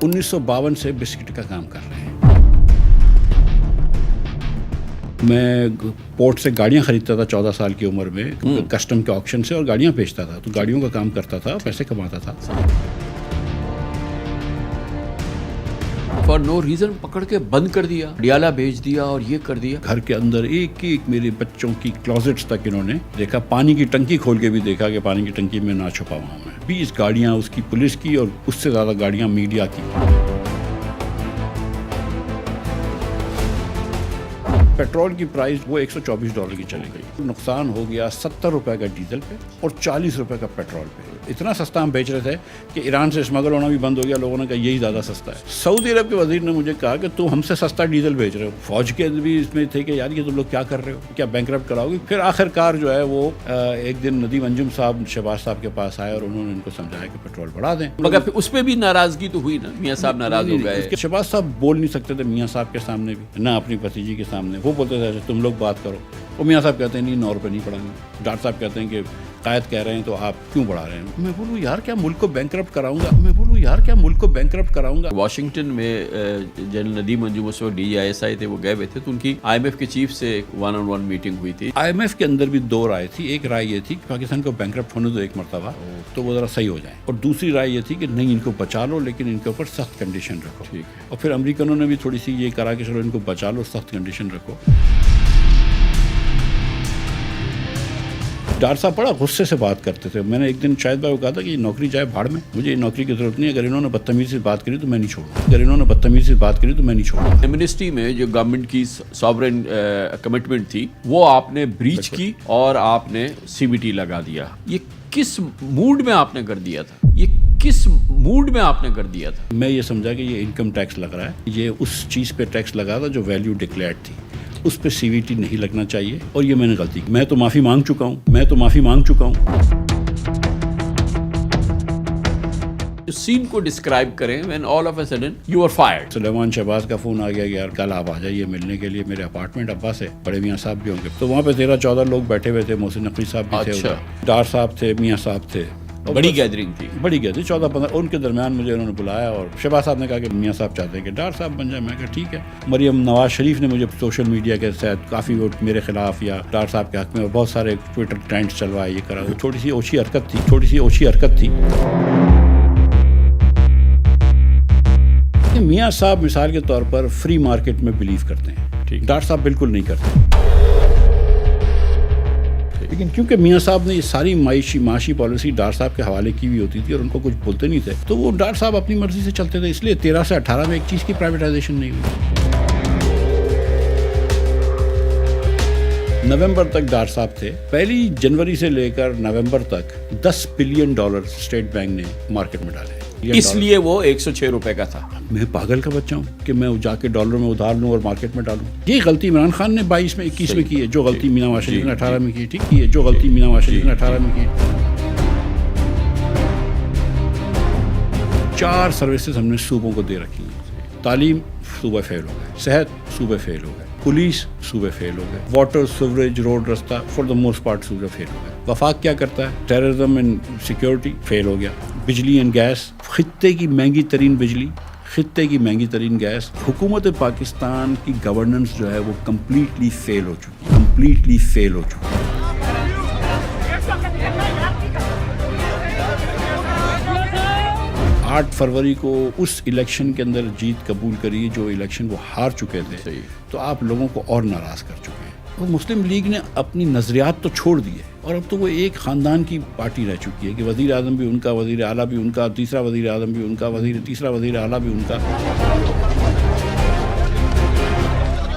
1952 سے بسکٹ کا کام کر رہے ہیں. میں پورٹ سے گاڑیاں خریدتا تھا 14 سال کی عمر میں کسٹم کے آکشن سے, اور گاڑیاں بیچتا تھا, تو گاڑیوں کا کام کرتا تھا, پیسے کماتا تھا. فار نو ریزن پکڑ کے بند کر دیا, ڈیالہ بیچ دیا اور یہ کر دیا. گھر کے اندر ایک ایک میرے بچوں کی کلوزٹس تک انہوں نے دیکھا, پانی کی ٹنکی کھول کے بھی دیکھا کہ پانی کی ٹنکی میں نہ چھپا ہوا ہوں. 20 گاڑیاں اس کی پولیس کی اور اس سے زیادہ گاڑیاں میڈیا کی. پیٹرول کی پرائز وہ $124 کی چلی گئی. نقصان ہو گیا $70 کا ڈیزل پہ اور $40 کا پیٹرول پہ. اتنا سستا ہم بیچ رہے تھے کہ ایران سے اسمگل ہونا بھی بند ہو گیا. لوگوں نے کہا یہی زیادہ سستا ہے. سعودی عرب کے وزیر نے مجھے کہا کہ تم ہم سے سستا ڈیزل بیچ رہے ہو. فوج کے بھی اس میں تھے کہ یار یہ تم لوگ کیا کر رہے ہو, کیا بینکرپٹ کراؤ گے. پھر آخر کار جو ہے وہ ایک دن ندیم انجم صاحب شہباز صاحب کے پاس آئے اور انہوں نے ان کو سمجھایا کہ پیٹرول بڑھا دیں. مگر اس پہ بھی ناراضگی تو ہوئی نا, میاں صاحب ناراض ہو گئے. شہباز صاحب بول نہیں سکتے تھے میاں صاحب کے سامنے بھی, نہ اپنی بھتیجی کے سامنے. وہ بولتے تھے تم لوگ بات کرو. وہ میاں صاحب کہتے ہیں نہیں 9 روپے نہیں پڑیں گے. ڈاکٹر صاحب کہتے ہیں کہ قائد کہہ رہے ہیں تو آپ کیوں بڑھا رہے ہیں. میں بولوں یار کیا ملک کو بینکرپٹ کراؤں گا. واشنگٹن میں جنرل ندیم انجم اس وقت DGIS تھے, وہ گئے ہوئے تھے, تو ان کی IMF کے چیف سے 1-on-1 میٹنگ ہوئی تھی. IMF کے اندر بھی 2 رائے تھی. ایک رائے یہ تھی کہ پاکستان کو بینکرپٹ ہونے دو ایک مرتبہ تو وہ ذرا صحیح ہو جائیں, اور دوسری رائے یہ تھی کہ نہیں ان کو بچا لو لیکن ان کے اوپر سخت کنڈیشن رکھو. اور پھر امریکنوں نے بھی تھوڑی سی یہ کرا کہ چلو ان کو بچا لو, سخت کنڈیشن رکھو. ڈار صاحب بڑا غصے سے بات کرتے تھے. میں نے ایک دن شاید بھائی کو کہا تھا کہ یہ نوکری جائے بھاڑ میں, مجھے یہ نوکری کی ضرورت نہیں. اگر انہوں نے بدتمیزی سے بات کری تو میں نہیں چھوڑوں. منسٹری میں جو گورنمنٹ کی سوورن کمٹمنٹ تھی وہ آپ نے بریچ کی اور آپ نے CBT لگا دیا. یہ کس موڈ میں آپ نے کر دیا تھا؟ میں یہ سمجھا کہ یہ انکم ٹیکس لگ رہا ہے. یہ اس چیز پہ ٹیکس لگا تھا جو ویلیو ڈکلیئرڈ تھی, اس پہ CVT نہیں لگنا چاہیے, اور یہ میں نے غلطی کی. میں تو معافی مانگ چکا ہوں. سین کو ڈسکرائب کریں when all of a sudden you are fired. سلیمان شہباز کا فون آ گیا کہ یار کل آپ آ جائیے ملنے کے لیے میرے اپارٹمنٹ ابا سے, بڑے میاں صاحب بھی ہوں گے. تو وہاں پہ 13-14 لوگ بیٹھے ہوئے تھے. محسن نقوی صاحب بھی تھے, ڈار صاحب تھے, میاں صاحب تھے. بڑی گیدرنگ تھی 14-15. ان کے درمیان مجھے انہوں نے بلایا اور شہباز صاحب نے کہا کہ میاں صاحب چاہتے ہیں کہ ڈار صاحب بن جائے. میں کہا ٹھیک ہے. مریم نواز شریف نے مجھے سوشل میڈیا کے تحت کافی ووٹ میرے خلاف یا ڈار صاحب کے حق میں, اور بہت سارے ٹویٹر ٹرینڈز چلوائے, یہ کرا. وہ تھوڑی سی اوچھی حرکت تھی. میاں صاحب مثال کے طور پر فری مارکیٹ میں بلیو کرتے ہیں, ڈاکٹر صاحب بالکل نہیں کرتے. لیکن کیونکہ میاں صاحب نے یہ ساری معاشی پالیسی ڈاکٹر صاحب کے حوالے کی ہوئی ہوتی تھی اور ان کو کچھ بولتے نہیں تھے, تو وہ ڈاکٹر صاحب اپنی مرضی سے چلتے تھے. اس لیے 13 سے 18 میں ایک چیز کی پرائیویٹائزیشن نہیں ہوئی. نومبر تک ڈاکٹر صاحب تھے. 1 جنوری سے لے کر نومبر تک $10 بلین اسٹیٹ بینک نے مارکیٹ میں ڈالے. اس لیے وہ $106 کا تھا. میں پاگل کا بچہ ہوں کہ میں جا کے ڈالر میں ادھار لوں اور مارکیٹ میں ڈالوں. یہ غلطی عمران خان نے 22 میں 21 میں کی ہے, جو غلطی مینا نواز شریف نے 18 میں کی. ٹھیک ہے, جو غلطی مینا نواز شریف نے 18 میں کی. 4 سروسز ہم نے صوبوں کو دے رکھی ہیں. تعلیم صوبہ فیل ہو گئے, صحت صوبہ فیل ہو گئے, پولیس صوبے فیل ہو گئے, واٹر سیوریج روڈ رستہ فار دا موسٹ پارٹ صوبے فیل ہو گئے. وفاق کیا کرتا ہے؟ ٹیررزم اینڈ سیکیورٹی فیل ہو گیا. بجلی اینڈ گیس, خطے کی مہنگی ترین بجلی, خطے کی مہنگی ترین گیس. حکومت پاکستان کی گورننس جو ہے وہ کمپلیٹلی فیل ہو چکی. 8 فروری کو اس الیکشن کے اندر جیت قبول کری جو الیکشن وہ ہار چکے تھے, تو آپ لوگوں کو اور ناراض کر چکے ہیں. اور مسلم لیگ نے اپنی نظریات تو چھوڑ دیے, اور اب تو وہ ایک خاندان کی پارٹی رہ چکی ہے کہ وزیر اعظم بھی ان کا, وزیر اعلیٰ بھی ان کا, تیسرا وزیر اعظم بھی ان کا, تیسرا وزیر اعلیٰ بھی ان کا.